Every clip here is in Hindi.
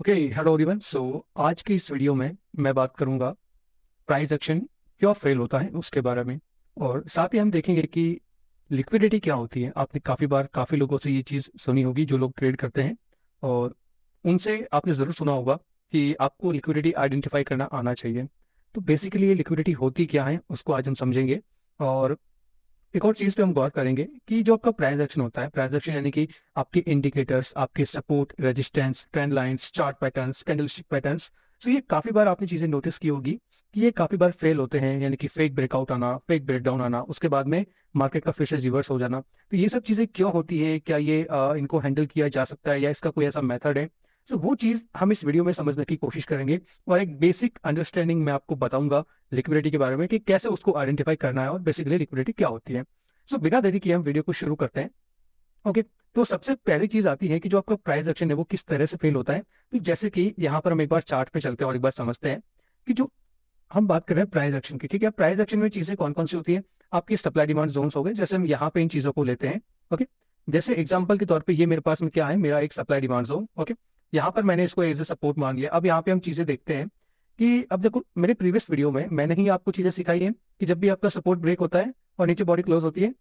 Okay, hello everyone. आज की इस वीडियो में मैं बात करूंगा प्राइस एक्शन क्यों फेल होता है उसके बारे में। और साथ ही हम देखेंगे कि लिक्विडिटी क्या होती है। आपने काफ़ी बार काफ़ी लोगों से ये चीज़ सुनी होगी जो लोग ट्रेड करते हैं, और उनसे आपने ज़रूर सुना होगा कि आपको लिक्विडिटी आइडेंटिफाई करना आना चाहिए। तो बेसिकली ये लिक्विडिटी होती क्या है उसको आज हम समझेंगे। और एक और चीज पे हम गौर करेंगे कि जो आपका प्राइस एक्शन होता है, प्राइस एक्शन यानी कि आपके इंडिकेटर्स, आपके support, resistance, trend lines, chart patterns, candlestick patterns. तो ये काफी बार आपने चीजें नोटिस की होगी कि ये काफी बार फेल होते हैं, यानी कि फेक ब्रेकआउट आना, फेक ब्रेकडाउन आना, उसके बाद में मार्केट का फिर से रिवर्स हो जाना। तो ये सब चीजें क्यों होती है, क्या ये इनको हैंडल किया जा सकता है या इसका कोई ऐसा मेथड है? सो वो चीज हम इस वीडियो में समझने की कोशिश करेंगे, और एक बेसिक अंडरस्टैंडिंग मैं आपको बताऊंगा लिक्विडिटी के बारे में कि कैसे उसको आइडेंटिफाई करना है और बेसिकली लिक्विडिटी क्या होती है। बिना देरी किए हम वीडियो को शुरू करते हैं। ओके, तो सबसे पहली चीज आती है कि जो आपका प्राइस एक्शन है वो किस तरह से फेल होता है। तो जैसे कि यहाँ पर हम एक बार चार्ट पे चलते हैं और एक बार समझते हैं कि जो हम बात कर रहे हैं प्राइस एक्शन की, ठीक है, प्राइस एक्शन में चीजें कौन कौन सी होती है। आपकी सप्लाई डिमांड जोन्स हो गए, जैसे हम यहाँ पे इन चीजों को लेते हैं। ओके, जैसे एग्जांपल के तौर पे ये मेरे पास में क्या है, मेरा एक सप्लाई डिमांड जोन। ओके, यहाँ पर मैंने इसको एज ए सपोर्ट मान लिया। अब यहाँ पे हम चीजें देखते हैं कि अब देखो, मेरे प्रीवियस वीडियो में मैंने ही आपको चीजें सिखाई है कि जब भी आपका सपोर्ट ब्रेक होता है और नीचे बॉडी क्लोज होती है,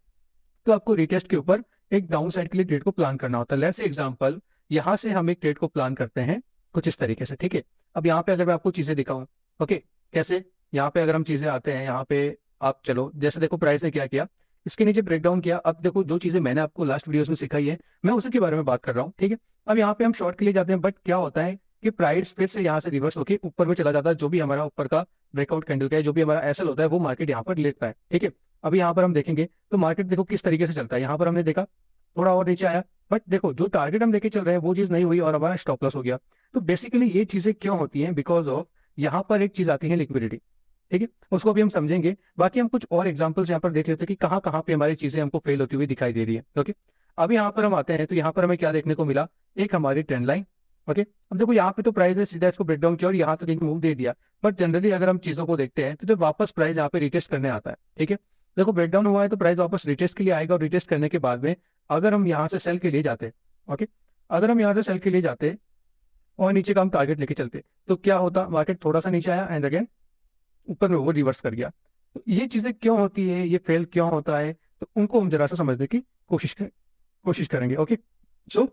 तो आपको रिटेस्ट के ऊपर एक डाउन साइड के लिए ट्रेड को प्लान करना होता है। लेट्स से एग्जांपल, यहाँ से हम एक ट्रेड को प्लान करते हैं कुछ इस तरीके से, ठीक है। अब यहाँ पे अगर मैं आपको चीजें दिखाऊं, ओके, कैसे, यहाँ पे अगर हम चीजें आते हैं, यहाँ पे आप चलो, जैसे देखो प्राइस ने क्या किया, इसके नीचे ब्रेकडाउन किया। अब देखो, जो चीजें मैंने आपको लास्ट वीडियोस में सिखाई है मैं उसी के बारे में बात कर रहा हूँ, ठीक है। अब यहाँ पे हम शॉर्ट के लिए जाते हैं, बट क्या होता है कि प्राइस फिर से यहाँ से रिवर्स होकर ऊपर में चला जाता है। जो भी हमारा ऊपर का ब्रेकआउट कैंडल का है, जो भी हमारा एसएल होता है, वो मार्केट यहाँ पर लेता है, ठीक है। अभी यहाँ पर हम देखेंगे तो मार्केट देखो किस तरीके से चलता है। यहाँ पर हमने देखा थोड़ा और नीचे आया, बट देखो जो टारगेट हम लेके चल रहे हैं वो चीज नहीं हुई और हमारा स्टॉप लॉस हो गया। तो बेसिकली ये चीजें क्यों होती हैं? बिकॉज ऑफ यहाँ पर एक चीज आती है लिक्विडिटी, ठीक है। उसको भी हम समझेंगे। बाकी हम कुछ और एग्जांपल्स यहाँ पर देख लेते हैं कि कहाँ कहाँ पे हमारी चीजें हमको फेल होती हुई दिखाई दे रही है। ओके, अब यहाँ पर हम आते हैं तो यहाँ पर हमें क्या देखने को मिला, एक हमारी ट्रेंड लाइन। ओके, अब देखो यहाँ पे तो प्राइस ने सीधा इसको ब्रेकडाउन किया और यहाँ तक एक मूव दे दिया। बट जनरली अगर हम चीजों को देखते हैं तो जब वापस प्राइस यहाँ पे रिटेस्ट करने आता है, ठीक है, देखो ब्रेकडाउन हुआ है तो प्राइस वापस रिटेस्ट के लिए आएगा, और रिटेस्ट करने के बाद में अगर हम यहाँ से सेल के लिए जाते, ओके, अगर हम यहाँ से सेल के लिए जाते और नीचे का हम टारगेट लेके चलते, तो क्या होता, मार्केट थोड़ा सा नीचे आया एंड अगेन ऊपर में वो रिवर्स कर गया। तो ये चीजें क्यों होती है, ये फेल क्यों होता है, तो उनको हम जरा सा समझने की कोशिश करेंगे। ओके, सो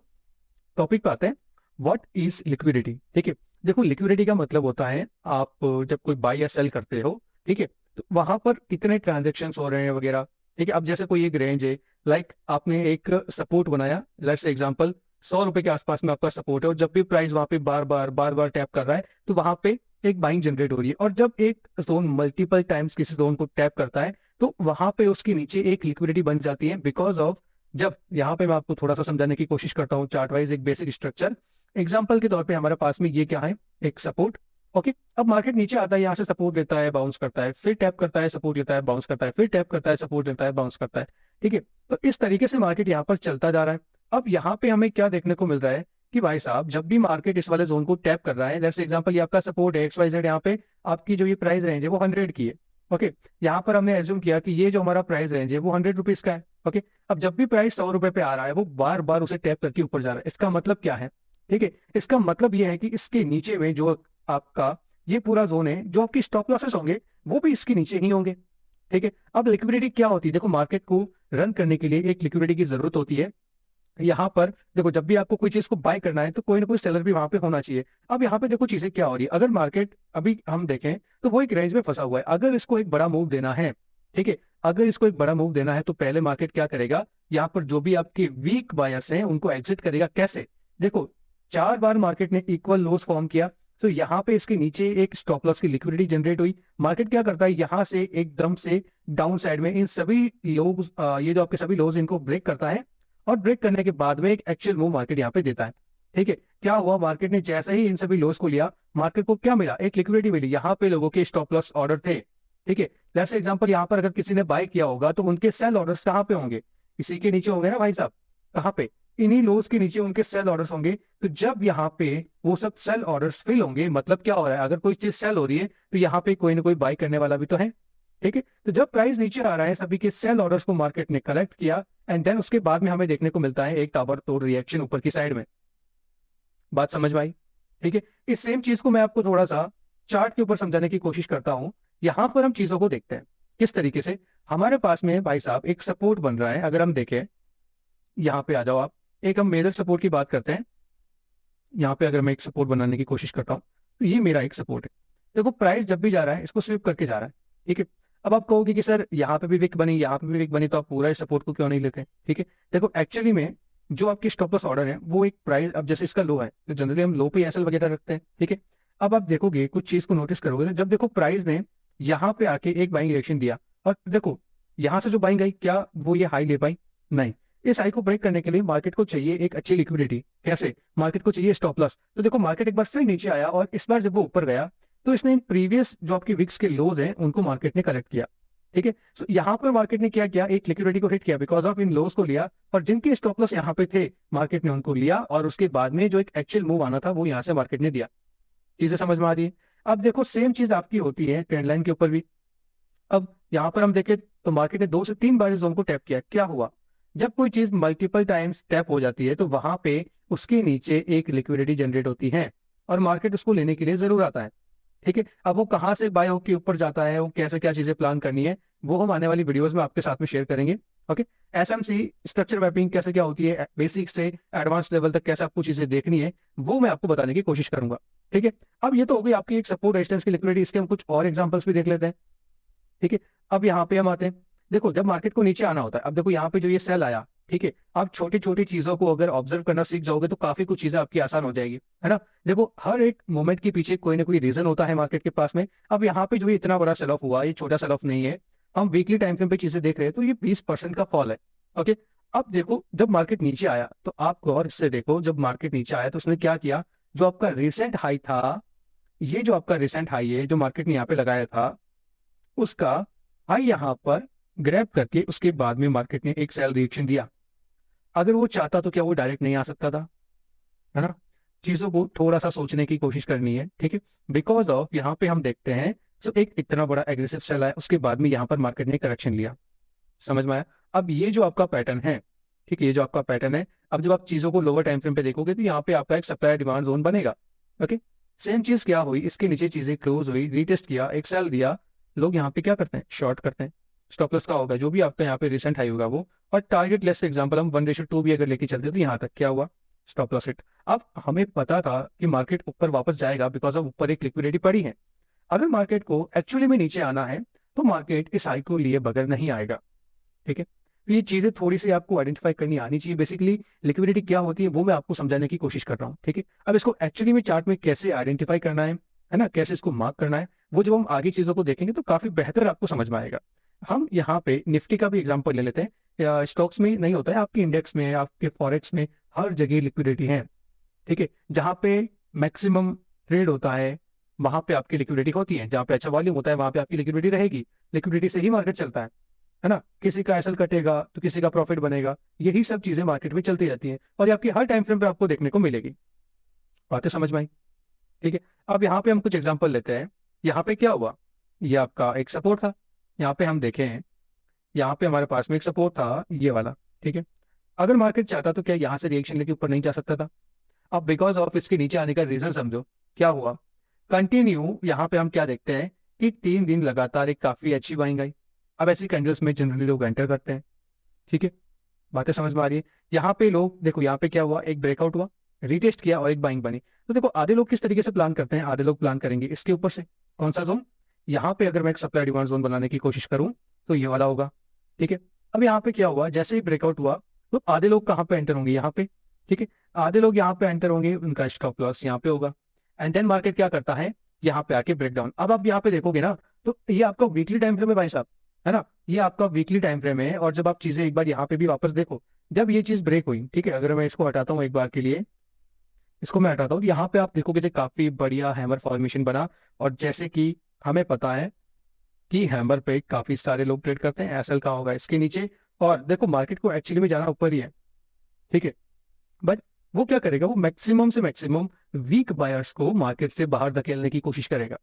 टॉपिक पे आते हैं, व्हाट इज लिक्विडिटी, ठीक है। देखो, लिक्विडिटी का मतलब होता है आप जब कोई बाय या सेल करते हो, ठीक है, तो वहां पर कितने ट्रांजेक्शन हो रहे हैं वगैरह, ठीक है। अब जैसे कोई एक रेंज है, लाइक आपने एक सपोर्ट बनाया, लेट्स एग्जांपल 100 रुपए के आसपास में आपका सपोर्ट है, और जब भी प्राइस वहां पे बार बार टैप कर रहा है तो वहां पे एक बाइंग जनरेट हो रही है। और जब एक जोन मल्टीपल टाइम्स किसी जोन को टैप करता है तो वहां पे उसके नीचे एक लिक्विडिटी बन जाती है, बिकॉज ऑफ, जब यहाँ पे मैं आपको थोड़ा सा समझाने की कोशिश करता हूँ चार्ट वाइज एक बेसिक स्ट्रक्चर। एग्जांपल के तौर पे हमारे पास में ये क्या है, एक सपोर्ट। ओके, अब मार्केट नीचे आता है, यहाँ से सपोर्ट लेता है, बाउंस करता है, फिर टैप करता है, सपोर्ट लेता है, बाउंस करता है, फिर टैप करता है, सपोर्ट लेता है, बाउंस करता है, ठीक है। तो इस तरीके से मार्केट यहाँ पर चलता जा रहा है। अब यहाँ पे हमें क्या देखने को मिल रहा है कि भाई साहब, जब भी मार्केट इस वाले जोन को टैप कर रहा है, जैसे एग्जांपल ये आपका सपोर्ट है XYZ, यहाँ पे आपकी जो ये प्राइस रेंज है वो 100 की है। ओके, यहाँ पर हमने एज्यूम किया कि ये जो हमारा प्राइस रेंज है वो 100 रुपीज का है। ओके, अब जब भी प्राइस 100 रुपए पे आ रहा है वो बार बार उसे टैप करके ऊपर जा रहा है। इसका मतलब क्या है, ठीक है, इसका मतलब ये है कि इसके नीचे में जो आपका ये पूरा जोन है, जो आपकी स्टॉप लॉसेस होंगे वो भी इसके नीचे ही होंगे, ठीक है। अब लिक्विडिटी क्या होती है? देखो, मार्केट को रन करने के लिए एक लिक्विडिटी की जरूरत होती है। यहाँ पर देखो, जब भी आपको कोई चीज को बाय करना है तो कोई ना कोई सेलर भी वहां पे होना चाहिए। अब यहाँ पे देखो चीजें क्या हो रही है, अगर मार्केट अभी हम देखें तो वो एक रेंज में फंसा हुआ है। अगर इसको एक बड़ा मूव देना है, ठीक है, अगर इसको एक बड़ा मूव देना है तो पहले मार्केट क्या करेगा, यहाँ पर जो भी आपके वीक बायर्स हैं उनको एग्जिट करेगा। कैसे? देखो, 4 बार मार्केट ने इक्वल लोस फॉर्म किया, तो यहाँ पे इसके नीचे एक स्टॉप लॉस की लिक्विडिटी जनरेट हुई। मार्केट क्या करता है, यहाँ से एकदम से डाउन साइड में इन सभी लोग, ये जो आपके सभी लोज, इनको ब्रेक करता है, और ब्रेक करने के बाद में एक एक्चुअल मूव मार्केट यहाँ पे देता है, ठीक है। क्या हुआ, मार्केट ने जैसे ही इन सभी लॉस को लिया, मार्केट को क्या मिला, एक लिक्विडिटी मिली। यहाँ पे लोगों के स्टॉप लॉस ऑर्डर थे, ठीक है। जैसे एग्जांपल, यहाँ पर अगर किसी ने बाय किया होगा तो उनके सेल ऑर्डर्स कहाँ पे होंगे, इसी के नीचे होंगे ना भाई साहब। कहाँ पे? इन्हीं लॉस के नीचे उनके सेल ऑर्डर्स होंगे। तो जब यहाँ पे वो सब सेल ऑर्डर्स फिल होंगे, मतलब क्या हो रहा है, अगर कोई चीज सेल हो रही है तो यहाँ पे कोई ना कोई बाय करने वाला भी तो है, ठीक है। तो जब प्राइस नीचे आ रहा है, सभी के सेल ऑर्डर्स को मार्केट ने कलेक्ट किया, एंड देन उसके बाद में हमें देखने को मिलता है एक ताबड़तोड़ रिएक्शन ऊपर की साइड में। बात समझ में आई? ठीक है, इस सेम चीज को मैं आपको थोड़ा सा चार्ट के ऊपर समझाने की कोशिश करता हूं। यहां पर हम चीजों को देखते हैं किस तरीके से। हमारे पास में भाई साहब एक सपोर्ट बन रहा है, अगर हम देखें, यहाँ पे आ जाओ आप, एक हम मेजर सपोर्ट की बात करते हैं। यहाँ पे अगर मैं एक सपोर्ट बनाने की कोशिश करता हूँ तो ये मेरा एक सपोर्ट है। देखो प्राइस जब भी जा रहा है इसको स्विप करके जा रहा है, ठीक है। अब आप कहोगे कि सर यहाँ पे भी विक बनी, यहाँ पे भी विक बनी, तो आप पूरा इस सपोर्ट को क्यों नहीं लेते, ठीक है। देखो एक्चुअली में जो आपके स्टॉप लॉस ऑर्डर है वो एक प्राइस, अब जैसे इसका लो है तो जनरली हम लो पे एसएल वगैरह रखते हैं, ठीक है। अब आप देखोगे कुछ चीज को नोटिस करोगे तो जब देखो प्राइस ने यहाँ पे आके एक बाइंग रिएक्शन दिया, और देखो यहाँ से जो बाइंग आई, क्या वो ये हाई ले पाई? नहीं। इस हाई को ब्रेक करने के लिए मार्केट को चाहिए एक अच्छी लिक्विडिटी। कैसे? मार्केट को चाहिए स्टॉप लॉस। तो देखो मार्केट एक बार फिर नीचे आया और इस बार जब वो ऊपर गया तो इसने प्रीवियस जो आपके विक्स के लोज हैं उनको मार्केट ने कलेक्ट किया, ठीक है। सो यहाँ पर मार्केट ने क्या किया, एक लिक्विडिटी को हिट किया, बिकॉज ऑफ इन लोज को लिया, और जिनके स्टॉप लॉस यहाँ पे थे मार्केट ने उनको लिया, और उसके बाद में जो एक एक्चुअल मूव आना था वो यहाँ से मार्केट ने दिया। चीजें समझ में आ रही है? अब देखो सेम चीज आपकी होती है ट्रेंड लाइन के ऊपर भी। अब यहाँ पर हम देखें तो मार्केट ने 2 से 3 बार इस जोन को टैप किया। क्या हुआ? जब कोई चीज मल्टीपल टाइम्स टैप हो जाती है तो वहां पे उसके नीचे एक लिक्विडिटी जनरेट होती है और मार्केट उसको लेने के लिए जरूर आता है, ठीक है। अब वो कहाँ से बाय होके ऊपर जाता है, वो कैसे क्या चीजें प्लान करनी है, वो हम आने वाली वीडियोस में आपके साथ में शेयर करेंगे। ओके, एसएमसी स्ट्रक्चर मैपिंग कैसे क्या होती है, बेसिक से एडवांस लेवल तक कैसे आपको चीजें देखनी है, वो मैं आपको बताने की कोशिश करूंगा, ठीक है। अब ये तो हो गई आपकी एक सपोर्ट रेजिस्टेंस की लिक्विडिटी। इसके हम कुछ और एग्जांपल्स भी देख लेते हैं, ठीक है। अब यहाँ पे हम आते हैं, देखो जब मार्केट को नीचे आना होता है, अब देखो यहाँ पे जो ये सेल आया, ठीक है, आप छोटी छोटी चीजों को अगर ऑब्जर्व करना सीख जाओगे तो काफी कुछ चीजें आपकी आसान हो जाएगी, है ना। देखो हर एक मोमेंट के पीछे कोई ना कोई रीजन होता है मार्केट के पास में। अब यहाँ पे जो ये इतना बड़ा सेल ऑफ हुआ, ये छोटा सेल ऑफ नहीं है। हम वीकली टाइम फ्रेम पे चीजें देख रहे हैं तो ये 20% का फॉल है। ओके, अब देखो जब मार्केट नीचे आया तो आप गौर से देखो, जब मार्केट नीचे आया तो उसने क्या किया, जो आपका रिसेंट हाई था, ये जो आपका रिसेंट हाई है जो मार्केट ने यहाँ पे लगाया था, उसका हाई यहाँ पर ग्रैब करके उसके बाद में मार्केट ने एक सेल रिएक्शन दिया। अगर वो चाहता तो क्या वो डायरेक्ट नहीं आ सकता था, है ना। चीजों को थोड़ा सा सोचने की कोशिश करनी है, ठीक है। बिकॉज ऑफ यहाँ पे हम देखते हैं तो एक इतना बड़ा एग्रेसिव सेल आया, उसके बाद में यहाँ पर मार्केट ने करेक्शन लिया। समझ में आया? अब ये जो आपका पैटर्न है, ठीक है, ये जो आपका पैटर्न है, अब जब आप चीजों को लोअर टाइम फ्रेम पे देखोगे तो यहाँ पे आपका एक सप्लाई डिमांड जोन बनेगा। ओके, सेम चीज क्या हुई, इसके नीचे चीजें क्लोज हुई, रीटेस्ट किया, एक सेल दिया, लोग यहाँ पे क्या करते हैं, शॉर्ट करते हैं। स्टॉप लॉस का होगा जो भी आपका यहाँ पे रिसेंट हाई होगा वो, और टारगेट लेस एग्जांपल हम 1:2 भी अगर लेके चलते तो यहाँ तक क्या हुआ, स्टॉप लॉस हिट। अब हमें पता था कि मार्केट ऊपर वापस जाएगा बिकॉज ऑफ ऊपर एक लिक्विडिटी पड़ी है। अगर मार्केट को एक्चुअली में नीचे आना है तो मार्केट इस हाई को लिए बगैर नहीं आएगा, ठीक है। तो ये चीजें थोड़ी सी आपको आइडेंटिफाई करनी आनी चाहिए। बेसिकली लिक्विडिटी क्या होती है वो मैं आपको समझाने की कोशिश कर रहा हूँ, ठीक है। अब इसको एक्चुअली में चार्ट में कैसे आइडेंटिफाई करना है ना, कैसे इसको मार्क करना है, वो जब हम आगे चीजों को देखेंगे तो काफी बेहतर आपको समझ में आएगा। हम यहाँ पे निफ्टी का भी एग्जाम्पल ले लेते हैं। स्टॉक्स में नहीं होता है, आपके इंडेक्स में, आपके फॉरेक्स में हर जगह लिक्विडिटी है, ठीक है। जहां पे मैक्सिमम ट्रेड होता है वहां पे आपकी लिक्विडिटी होती है, जहां पे अच्छा वॉल्यूम होता है वहां पे आपकी लिक्विडिटी रहेगी। लिक्विडिटी से ही मार्केट चलता है ना। किसी का एसएल कटेगा तो किसी का प्रॉफिट बनेगा, यही सब चीजें मार्केट में चलती जाती हैं और ये आपकी हर टाइम फ्रेम पे आपको देखने को मिलेगी। बातें समझ में आई? ठीक है। अब यहाँ पे हम कुछ एग्जांपल लेते हैं। यहाँ पे क्या हुआ, ये आपका एक सपोर्ट था, यहाँ पे हम देखें, यहाँ पे हमारे पास में एक सपोर्ट था ये वाला, ठीक है। अगर मार्केट चाहता तो क्या यहाँ से रिएक्शन लेके ऊपर नहीं जा सकता था? अब बिकॉज ऑफ इसके नीचे आने का रीजन समझो क्या हुआ। कंटिन्यू यहाँ पे हम क्या देखते हैं कि 3 दिन लगातार एक काफी अच्छी बाइंग आई। अब ऐसी कैंडल्स में जनरली लोग एंटर करते हैं, ठीक है। बातें समझ में आ रही है? यहाँ पे लोग देखो, यहाँ पे क्या हुआ, एक ब्रेकआउट हुआ, रिटेस्ट किया और एक बाइंग बनी। तो देखो आधे लोग किस तरीके से प्लान करते हैं, आधे लोग प्लान करेंगे इसके ऊपर से, कौन सा जोन, यहाँ पे अगर मैं एक सप्लाई डिमांड जोन बनाने की कोशिश करूं तो ये वाला होगा, ठीक है। अब यहाँ पे क्या हुआ, जैसे ही ब्रेकआउट हुआ तो आधे लोग कहाँ पे एंटर होंगे, यहाँ पे, ठीक है। आधे लोग यहाँ पे एंटर होंगे, उनका स्टॉप लॉस यहाँ पे होगा। एंड देन मार्केट क्या करता है, यहाँ पे आके ब्रेकडाउन। अब आप यहाँ पे देखोगे ना तो ये आपका वीकली टाइम फ्रेम है भाई साहब, है ना, ये आपका वीकली टाइम फ्रेम है। और जब आप चीजें एक बार यहाँ पे भी वापस देखो, जब ये चीज ब्रेक हुई, ठीक है, अगर मैं इसको हटाता हूँ एक बार के लिए, इसको मैं हटाता हूँ, यहाँ पे आप देखोगे तो काफी बढ़िया हैमर फॉर्मेशन बना। और जैसे कि हमें पता है कि हैमर पे काफी सारे लोग ट्रेड करते हैं, एसएल का होगा इसके नीचे। और देखो मार्केट को एक्चुअली में जाना ऊपर ही है, ठीक है, बट वो क्या करेगा, वो मैक्सिमम से मैक्सिमम वीक बायर्स को मार्केट से बाहर धकेलने की कोशिश करेगा,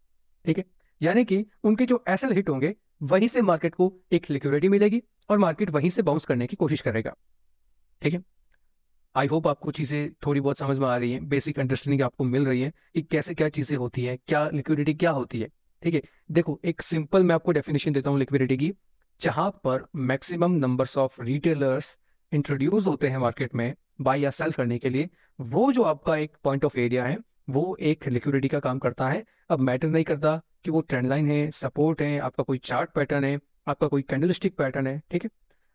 ठीक है। यानी कि उनके जो एसएल हिट होंगे वहीं से मार्केट को एक लिक्विडिटी मिलेगी और मार्केट वहीं से बाउंस करने की कोशिश करेगा, ठीक है। आई होप आपको चीज़ें थोड़ी बहुत समझ में आ रही हैं, बेसिक अंडरस्टैंडिंग आपको मिल रही है कि कैसे क्या चीज़ें होती हैं, क्या लिक्विडिटी क्या होती है। ठीक है, देखो एक सिंपल मैं आपको डेफिनेशन देता हूँ लिक्विडिटी की, जहां पर maximum numbers of retailers introduce होते हैं मार्केट में बाय या सेल करने के लिए, वो जो आपका एक पॉइंट ऑफ एरिया है वो एक लिक्विडिटी का काम करता है। अब मैटर नहीं करता कि वो ट्रेंड लाइन है, सपोर्ट है, आपका कोई चार्ट पैटर्न है, आपका कोई कैंडलस्टिक पैटर्न है। ठीक है,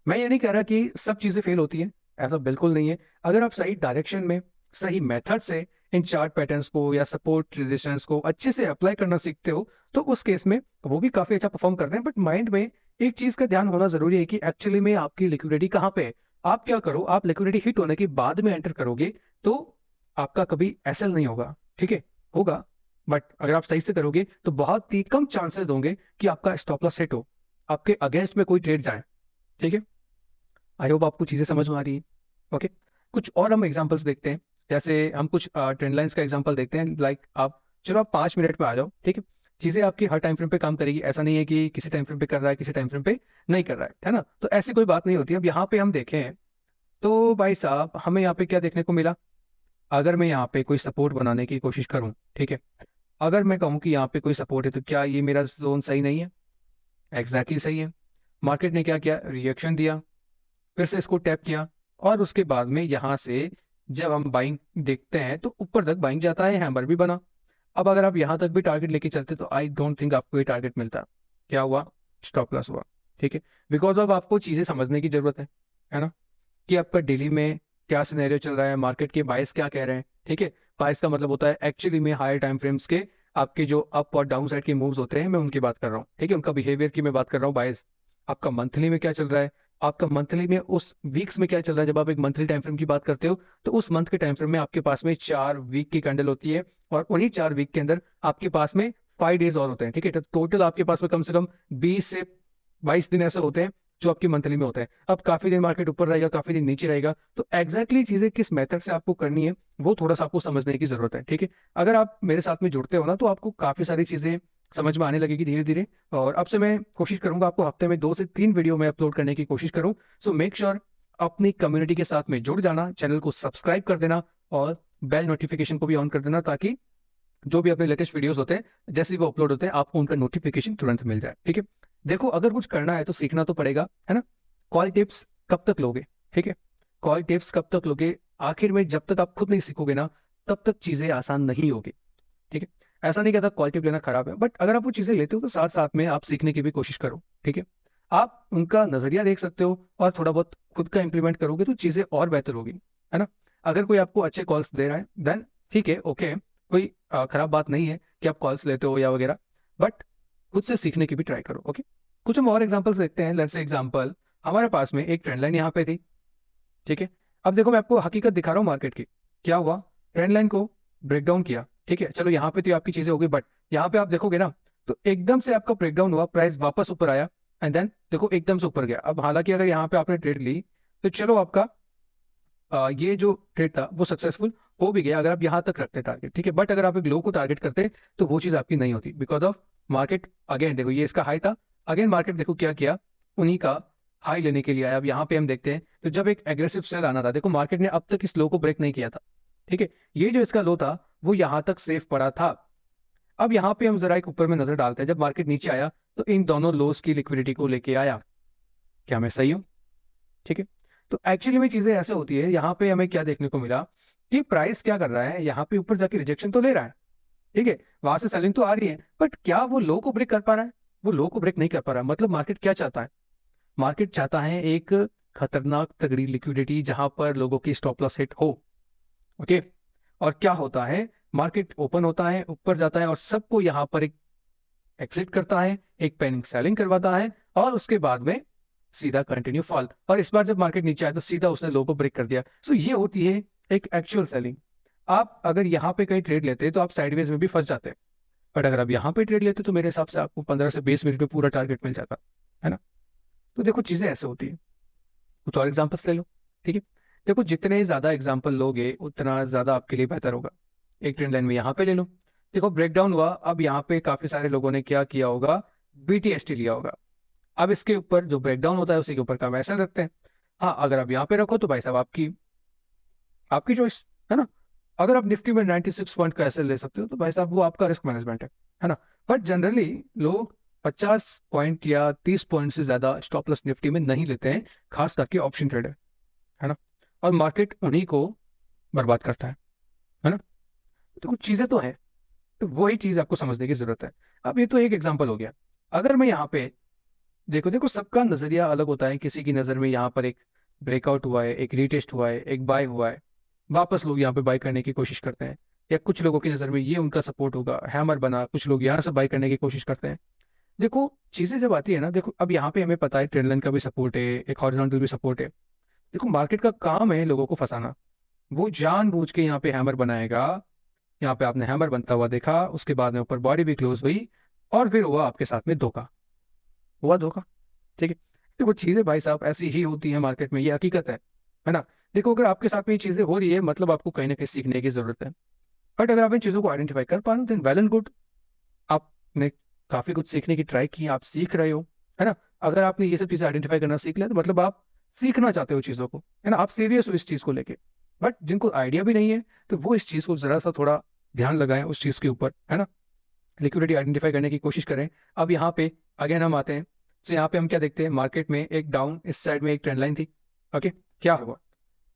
मैं ये नहीं कह रहा कि सब चीजें फेल होती हैं, ऐसा बिल्कुल नहीं है। अगर आप सही डायरेक्शन में सही मेथड से इन चार्ट पैटर्न्स को या सपोर्ट रेजिस्टेंस को अच्छे से अप्लाई करना सीखते हो तो उस केस में वो भी काफी अच्छा परफॉर्म करते हैं। बट माइंड में एक चीज का ध्यान होना जरूरी है कि एक्चुअली में आपकी लिक्विडिटी कहाँ पे है। आप क्या करो, आप लिक्विडिटी हिट होने के बाद में एंटर करोगे तो आपका कभी एसएल नहीं होगा। ठीक है, होगा बट अगर आप सही से करोगे तो बहुत ही कम चांसेस होंगे कि आपका स्टॉप लॉस हिट हो, आपके अगेंस्ट में कोई ट्रेड जाए। ठीक है, आई होप आपको चीजें समझ में आ रही है। ओके, कुछ और हम एग्जांपल्स देखते हैं, जैसे हम कुछ ट्रेंड लाइंस का एग्जांपल देखते हैं। लाइक आप चलो आप 5 मिनट में आ जाओ। ठीक है, चीजें आपकी हर टाइम फ्रेम पे काम करेगी, ऐसा नहीं है कि किसी टाइम फ्रेम पे कर रहा है किसी टाइम फ्रेम पे नहीं कर रहा है ना। तो ऐसी कोई बात नहीं होती। अब यहाँ पे हम देखें तो भाई साहब हमें यहाँ पे क्या देखने को मिला, अगर मैं यहाँ पे कोई सपोर्ट बनाने की कोशिश करूँ, ठीक है, अगर मैं कहूँ कि यहाँ पे कोई सपोर्ट है तो क्या ये मेरा जोन सही नहीं है? एग्जैक्टली सही है। मार्केट ने क्या किया, रिएक्शन दिया, फिर से इसको टैप किया और उसके बाद में यहाँ से जब हम बाइंग देखते हैं तो ऊपर तक बाइंग जाता है, हैमर भी बना। अब अगर आप यहाँ तक भी टारगेट लेके चलते तो आई डोंट थिंक आपको ये टारगेट मिलता। क्या हुआ, स्टॉप लॉस हुआ। ठीक है, बिकॉज ऑफ आपको चीजें समझने की जरूरत है ना, कि आपका डेली में क्या सिनेरियो चल रहा है, मार्केट के बायस क्या कह रहे हैं। ठीक है, बायस का मतलब होता है एक्चुअली में हायर टाइम फ्रेम्स के आपके जो अप और डाउन साइड के मूव्स होते हैं, मैं उनकी बात कर रहा हूँ। ठीक है, उनका बिहेवियर की मैं बात कर रहा हूँ। बायस आपका मंथली में क्या चल रहा है, आपका मंथली में उस वीक्स में क्या चल रहा है। जब आप एक मंथली टाइम फ्रेम की बात करते हो तो उस मंथ के टाइम फ्रेम में आपके पास में 4 वीक की कैंडल होती है और उन्हीं 4 वीक के अंदर आपके पास में 5 डेज और होते हैं। ठीक है, तो टोटल आपके पास में कम से कम 20 से 22 दिन ऐसे होते हैं जो आपकी मंथली में होता है। अब काफी दिन मार्केट ऊपर रहेगा, काफी दिन नीचे रहेगा, तो एग्जैक्टली चीजें किस मेथड से आपको करनी है वो थोड़ा सा आपको समझने की जरूरत है। ठीक है, अगर आप मेरे साथ में जुड़ते हो ना तो आपको काफी सारी चीजें समझ में आने लगेगी धीरे धीरे। और अब से मैं कोशिश करूंगा आपको हफ्ते में 2 से 3 वीडियो में अपलोड करने की कोशिश करूं। सो मेक श्योर अपनी कम्युनिटी के साथ में जुड़ जाना, चैनल को सब्सक्राइब कर देना और बेल नोटिफिकेशन को भी ऑन कर देना, ताकि जो भी अपने लेटेस्ट वीडियोस होते हैं जैसे ही वो अपलोड होते हैं आपको उनका नोटिफिकेशन तुरंत मिल जाए। ठीक है, देखो अगर कुछ करना है तो सीखना तो पड़ेगा, है ना। कॉल टिप्स कब तक लोगे? ठीक है, कॉल टिप्स कब तक लोगे? आखिर में जब तक आप खुद नहीं सीखोगे ना तब तक चीजें आसान नहीं होगी। ठीक है, ऐसा नहीं कहता कॉल टिप लेना खराब है, बट अगर आप वो चीजें लेते हो तो साथ साथ में आप सीखने की भी कोशिश करो। ठीक है, आप उनका नजरिया देख सकते हो और थोड़ा बहुत खुद का इंप्लीमेंट करोगे तो चीजें और बेहतर होगी, है ना। अगर कोई आपको अच्छे कॉल्स दे रहा है देन ठीक है, ओके, कोई खराब बात नहीं है कि आप कॉल्स लेते हो या वगैरह, बट खुद से सीखने की भी ट्राई करो। ओके, कुछ हम और एग्जांपल्स देखते हैं। लेट्स से एग्जांपल, हमारे पास में एक ट्रेंड लाइन यहाँ पे थी। ठीक है, अब देखो मैं आपको हकीकत दिखा रहा हूँ मार्केट की। क्या हुआ, ट्रेंड लाइन को ब्रेक डाउन किया। ठीक है, चलो यहाँ पे तो आपकी चीजें हो गई, बट यहाँ पे आप देखोगे ना तो एकदम से आपका ब्रेकडाउन हुआ, प्राइस वापस ऊपर आया एंड देन देखो एकदम से ऊपर गया। अब हालांकि अगर यहाँ पे आपने ट्रेड ली तो चलो आपका ये जो ट्रेड था वो सक्सेसफुल हो भी गया अगर आप यहाँ तक रखते टारगेट। ठीक है, बट अगर आप एक लो को टारगेट करते तो वो चीज आपकी नहीं होती, बिकॉज ऑफ मार्केट अगेन देखो ये इसका हाई था, अगेन मार्केट देखो क्या किया, उन्हीं का हाई लेने के लिए आया। अब यहाँ पे हम देखते हैं तो जब एक एग्रेसिव सेल आना था, देखो मार्केट ने अब तक इस लो को ब्रेक नहीं किया था। ठीक है, ये जो इसका लो था वो यहाँ तक सेफ पड़ा था। अब यहाँ पे हम जरा एक ऊपर में नजर डालते हैं, जब मार्केट नीचे आया तो इन दोनों लोस की लिक्विडिटी को लेके आया। क्या मैं सही हूं? ठीक है, तो एक्चुअली में चीजें ऐसे होती है। यहाँ पे हमें क्या देखने को मिला कि प्राइस क्या कर रहा है, यहाँ पे ऊपर जाके रिजेक्शन तो ले रहा है। ठीक है, वहां से सेलिंग तो आ रही है, बट क्या वो लो को ब्रेक कर पा रहा है? वो लो को ब्रेक नहीं कर पा रहा है। मतलब मार्केट क्या चाहता है, मार्केट चाहता है एक खतरनाक तगड़ी लिक्विडिटी जहां पर लोगों की स्टॉप लॉस हिट हो। ओके, और क्या होता है, मार्केट ओपन होता है, ऊपर जाता है और सबको यहाँ पर एक एग्जिट करता है, एक पैनिक सेलिंग करवाता है और उसके बाद में सीधा कंटिन्यू फॉल। और इस बार जब मार्केट नीचे आया तो सीधा उसने लो को ब्रेक कर दिया। सो ये होती है एक एक्चुअल सेलिंग। आप अगर यहाँ पे कहीं ट्रेड लेते हैं तो आप साइडवेज में भी फंस जाते हैं, बट अगर आप यहाँ पे ट्रेड लेते तो मेरे हिसाब से आपको 15 से 20 मिनट में पूरा टारगेट मिल जाता है ना। तो देखो चीजें ऐसे होती है। कुछ और एग्जाम्पल्स ले लो। ठीक है, देखो जितने ज्यादा एग्जाम्पल लोगे उतना ज्यादा आपके लिए बेहतर होगा। एक ट्रेंड लाइन में यहाँ पे ले लो, देखो ब्रेकडाउन हुआ, अब यहाँ पे काफी सारे लोगों ने क्या किया होगा, बीटीएसटी लिया होगा। अब इसके ऊपर जो ब्रेकडाउन होता है उसी के ऊपर का वैसा रखते हैं। हाँ, अगर आप यहाँ पे रखो तो भाई साहब आपकी आपकी चॉइस, है ना। अगर आप निफ्टी में 96 पॉइंट का ऐसे ले सकते हो तो भाई साहब वो आपका रिस्क मैनेजमेंट है ना। बट जनरली लोग 50 पॉइंट या 30 पॉइंट से ज्यादा स्टॉप लॉस निफ्टी में नहीं लेते हैं, खास करके ऑप्शन ट्रेडर, है ना। और मार्केट उन्हीं को बर्बाद करता है ना। तो कुछ चीजें तो हैं, तो वही चीज आपको समझने की जरूरत है। अब ये तो एक एग्जांपल हो गया। अगर मैं यहाँ पे देखो देखो सबका नजरिया अलग होता है। किसी की नजर में यहाँ पर एक ब्रेकआउट हुआ है, एक रीटेस्ट हुआ है, एक बाय हुआ है, वापस लोग यहाँ पे बाय करने की कोशिश करते हैं। या कुछ लोगों की नजर में ये उनका सपोर्ट होगा, हैमर बना, कुछ लोग यहाँ से बाय करने की कोशिश करते हैं। देखो चीजें जब आती है ना, देखो अब यहाँ पे हमें पता है ट्रेंड लाइन का भी सपोर्ट है, एक हॉरिजॉन्टल भी सपोर्ट है। देखो मार्केट का काम है लोगों को फंसाना। वो जानबूझ के यहाँ पे हैमर बनाएगा। यहाँ पे आपने हैमर बनता हुआ देखा, उसके बाद में ऊपर बॉडी भी क्लोज हुई, और फिर हुआ आपके साथ में धोखा, हुआ धोखा। ठीक है। देखो चीजें भाई साहब ऐसी ही होती है मार्केट में, ये हकीकत है ना। देखो अगर आपके साथ में ये चीजें हो रही है, मतलब आपको कहीं ना कहीं सीखने की जरूरत है। बट अगर आप इन चीजों को आइडेंटिफाई कर पा रहे हो देन वेल एंड गुड। आपने काफी कुछ सीखने की ट्राई की, आप सीख रहे हो, है ना। अगर आपने ये सब चीजें आइडेंटिफाई करना सीख लिया तो मतलब आप सीखना चाहते हो चीजों को, है ना, आप सीरियस हो इस चीज को लेके। बट जिनको आइडिया भी नहीं है तो वो इस चीज को जरा सा थोड़ा ध्यान लगाएं उस चीज के ऊपर, है ना। लिक्विडिटी आइडेंटिफाई करने की कोशिश करें। अब यहाँ पे अगेन हम आते हैं। तो यहाँ पे हम क्या देखते हैं, मार्केट में एक डाउन, इस साइड में एक ट्रेंड लाइन थी। ओके, क्या हुआ,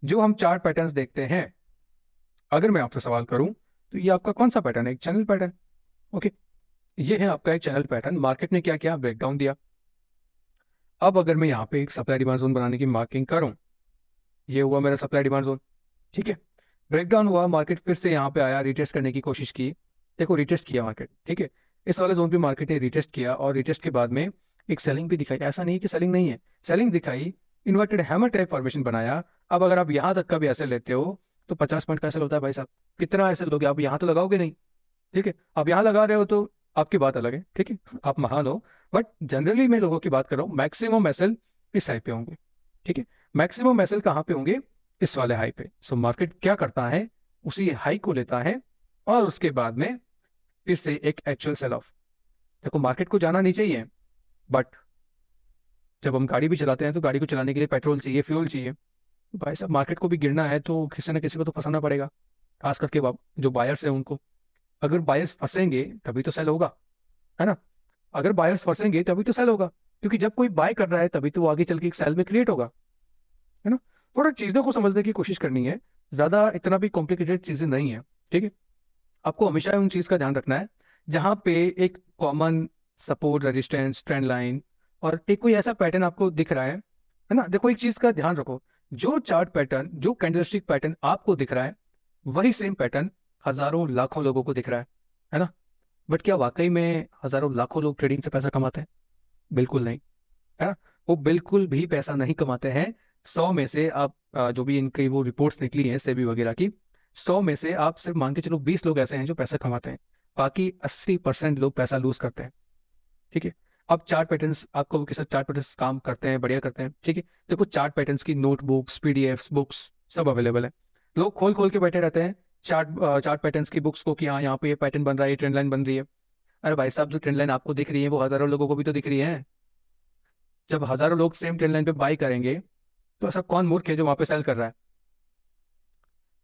जो हम चार्ट पैटर्न्स देखते हैं, अगर मैं आपसे सवाल करूं तो ये आपका कौन सा पैटर्न है, एक चैनल पैटर्न। ओके, ये है आपका एक चैनल पैटर्न। मार्केट ने क्या किया, ब्रेकडाउन दिया। अब अगर मैं यहाँ पे एक सप्लाई डिमांड जोन बनाने की मार्किंग करूं, ये हुआ मेरा सप्लाई डिमांड जोन। ठीक है, ब्रेकडाउन हुआ, मार्केट फिर से यहाँ पे आया, रिटेस्ट करने की कोशिश की। देखो रिटेस्ट किया मार्केट, ठीक है, इस वाले जोन पे मार्केट ने रिटेस्ट किया, और रिटेस्ट के बाद में एक सेलिंग भी दिखाई। ऐसा नहीं कि सेलिंग नहीं है, सेलिंग दिखाई, इन्वर्टेड हैमर टाइप फॉर्मेशन बनाया। अब अगर आप यहाँ तक का भी ऐसे लेते हो तो 50 पॉइंट का ऐसे होता है भाई साहब। कितना ऐसे लोगे आप, यहाँ तो लगाओगे नहीं। ठीक है, आप यहाँ लगा रहे हो तो आपकी बात अलग है, ठीक है, आप महान हो। बट जनरली मैं लोगों की बात कर रहा हूँ, मैक्सिमम एसएल इस साइड पे होंगे। ठीक है, मैक्सिमम एसएल कहाँ पे होंगे, इस वाले हाई पे। सो मार्केट क्या करता है, उसी हाई को लेता है, और उसके बाद में फिर से एक एक्चुअल सेल ऑफ। देखो मार्केट को जाना नहीं चाहिए, बट जब हम गाड़ी भी चलाते हैं तो गाड़ी को चलाने के लिए पेट्रोल चाहिए, फ्यूल चाहिए। तो भाई साहब मार्केट को भी गिरना है तो किसी ना किसी को तो फंसाना पड़ेगा, खास करके जो बायर्स हैं उनको। अगर बायर्स फंसेंगे तभी तो सेल होगा, है ना। अगर बायर्स फंसेंगे तभी तो सेल होगा, क्योंकि जब कोई बाय कर रहा है तभी तो वो आगे चल के एक सेल में क्रिएट होगा, है ना। थोड़ा चीजों को समझने की कोशिश करनी है, ज्यादा इतना भी कॉम्प्लिकेटेड चीजें नहीं है। ठीक है, आपको हमेशा उन चीज का ध्यान रखना है जहां पे एक common support, resistance, trend line, और एक कोई ऐसा पैटर्न आपको दिख रहा है ना। देखो एक चीज का ध्यान रखो, जो चार्ट पैटर्न, जो कैंडलस्टिक पैटर्न आपको दिख रहा है, वही सेम पैटर्न हजारों लाखों लोगों को दिख रहा है ना। बट क्या वाकई में हजारों लाखों लोग ट्रेडिंग से पैसा कमाते हैं? बिल्कुल नहीं, है ना। वो बिल्कुल भी पैसा नहीं कमाते हैं। 100 में से आप जो भी इनकी वो रिपोर्ट्स निकली हैं सेबी वगैरह की, 100 में से आप सिर्फ मान के चलो 20 लोग ऐसे हैं जो पैसा कमाते हैं, बाकी 80% लोग पैसा लूज करते हैं। ठीक है, अब चार्ट पैटर्न्स, आपको किस चार्ट पैटर्न्स काम करते हैं, बढ़िया करते हैं। ठीक है, देखो चार्ट पैटर्न्स की नोटबुक्स, पीडीएफ्स, बुक्स सब अवेलेबल है। लोग खोल खोल के बैठे रहते हैं चार्ट पैटर्न्स की बुक्स को, कि हाँ यहाँ पे ये पैटर्न बन रहा है, ये ट्रेंड लाइन बन रही है। अरे भाई साहब, जो ट्रेंड लाइन आपको दिख रही है वो हजारों लोगों को भी तो दिख रही है। जब हजारों लोग सेम ट्रेंड लाइन पे बाई करेंगे तो ऐसा कौन मूर्ख है जो वहां पे सेल कर रहा है?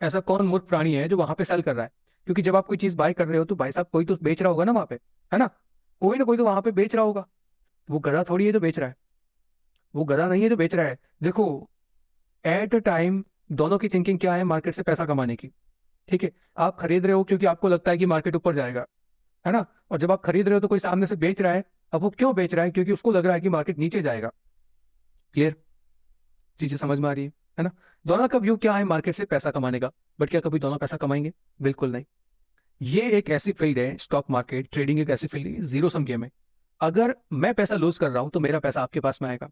ऐसा कौन मूर्ख प्राणी है जो वहां पे सेल कर रहा है? क्योंकि जब आप कोई चीज बाय कर रहे हो तो भाई साहब कोई तो बेच रहा होगा ना वहां पे, है ना। कोई ना कोई तो वहां पे बेच रहा होगा। वो गधा थोड़ी है जो बेच रहा है, वो गधा नहीं है जो बेच रहा है। देखो एट अ टाइम दोनों की थिंकिंग क्या है, मार्केट से पैसा कमाने की। ठीक है, आप खरीद रहे हो क्योंकि आपको लगता है कि मार्केट ऊपर जाएगा, है ना। और जब आप खरीद रहे हो तो कोई सामने से बेच रहा है। अब वो क्यों बेच रहा है, क्योंकि उसको लग रहा है कि मार्केट नीचे जाएगा। क्लियर, चीजें समझ में आ रही है ना। दोनों का व्यू क्या है, मार्केट से पैसा कमाने का। बट क्या कभी दोनों पैसा कमाएंगे? बिल्कुल नहीं। ये एक ऐसी फील्ड है, स्टॉक मार्केट ट्रेडिंग एक ऐसी फील्ड है, जीरो सम गेम है। अगर मैं पैसा लूज कर रहा हूं तो मेरा पैसा आपके पास में आएगा,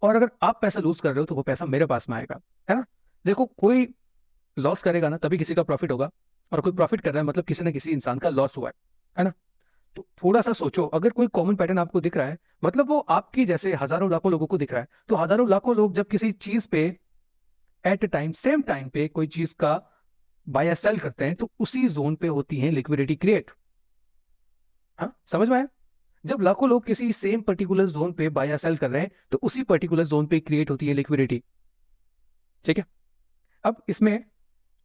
और अगर आप पैसा लूज कर रहे हो तो वो पैसा मेरे पास में आएगा, है ना। देखो कोई लॉस करेगा ना तभी किसी का प्रॉफिट होगा, और कोई प्रॉफिट कर रहा है मतलब किसी ना किसी इंसान का लॉस हुआ है ना। तो थोड़ा सा सोचो, अगर कोई कॉमन पैटर्न आपको दिख रहा है, मतलब वो आपकी जैसे हजारों लाखों लोगों को दिख रहा है, तो हजारों लाखों लोग जब किसी चीज पे एट टाइम, सेम टाइम पे कोई चीज का बाय या सेल करते हैं तो उसी जोन पे होती है लिक्विडिटी क्रिएट। हाँ समझ में आया? जब लाखों लोग किसी सेम पर्टिकुलर जोन पे बाय या सेल कर रहे हैं तो उसी पर्टिकुलर जोन पे क्रिएट होती है लिक्विडिटी। ठीक है, अब इसमें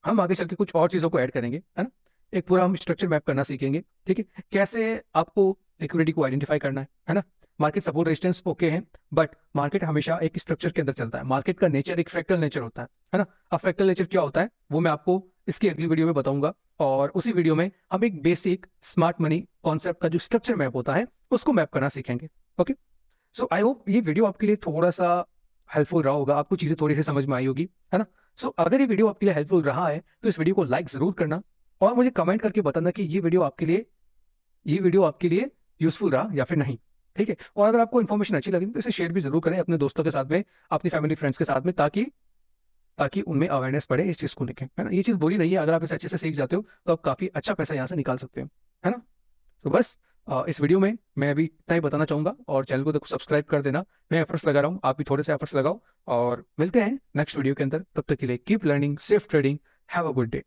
हम आगे चल के कुछ और चीज़ों को ऐड करेंगे, है ना? एक पूरा हम स्ट्रक्चर मैप करना सीखेंगे, ठीक है? कैसे आपको लिक्विडिटी को आइडेंटिफाई करना है ना? मार्केट सपोर्ट रेजिस्टेंस ओके है, बट मार्केट हमेशा एक स्ट्रक्चर के अंदर चलता है। मार्केट का नेचर एक फ्रैक्टल नेचर होता है ना? अब फ्रैक्टल नेचर क्या होता है वो मैं आपको इसकी अगली वीडियो में बताऊंगा, और उसी वीडियो में हम एक बेसिक स्मार्ट मनी कॉन्सेप्ट का जो स्ट्रक्चर मैप होता है उसको मैप करना सीखेंगे। ओके, सो आई होप ये वीडियो आपके लिए थोड़ा सा हेल्पफुल रहा होगा, आपको चीज़ें थोड़ी सी समझ में आई होगी, है ना? सो अगर ये वीडियो आपके लिए हेल्पफुल रहा है तो इस वीडियो को लाइक ज़रूर करना, और मुझे कमेंट करके बताना कि ये वीडियो आपके लिए यूजफुल रहा या फिर नहीं, ठीक है? और अगर आपको इन्फॉर्मेशन अच्छी लगी तो इसे शेयर भी जरूर करें अपने दोस्तों के साथ में, अपनी फैमिली फ्रेंड्स के साथ में, ताकि ताकि उनमें अवेयरनेस बढ़े इस चीज़ को लेकर, है ना? ये चीज़ बुरी नहीं है, अगर आप इसे अच्छे से सीख जाते हो तो आप काफ़ी अच्छा पैसा यहाँ से निकाल सकते हो, है ना? तो बस इस वीडियो में मैं अभी इतना ही बताना चाहूँगा, और चैनल को देखो सब्सक्राइब कर देना। मैं एफर्ट्स लगा रहा हूँ, आप भी थोड़े से एफर्ट्स लगाओ, और मिलते हैं नेक्स्ट वीडियो के अंदर। तब तक के लिए keep learning, safe trading, have a good day.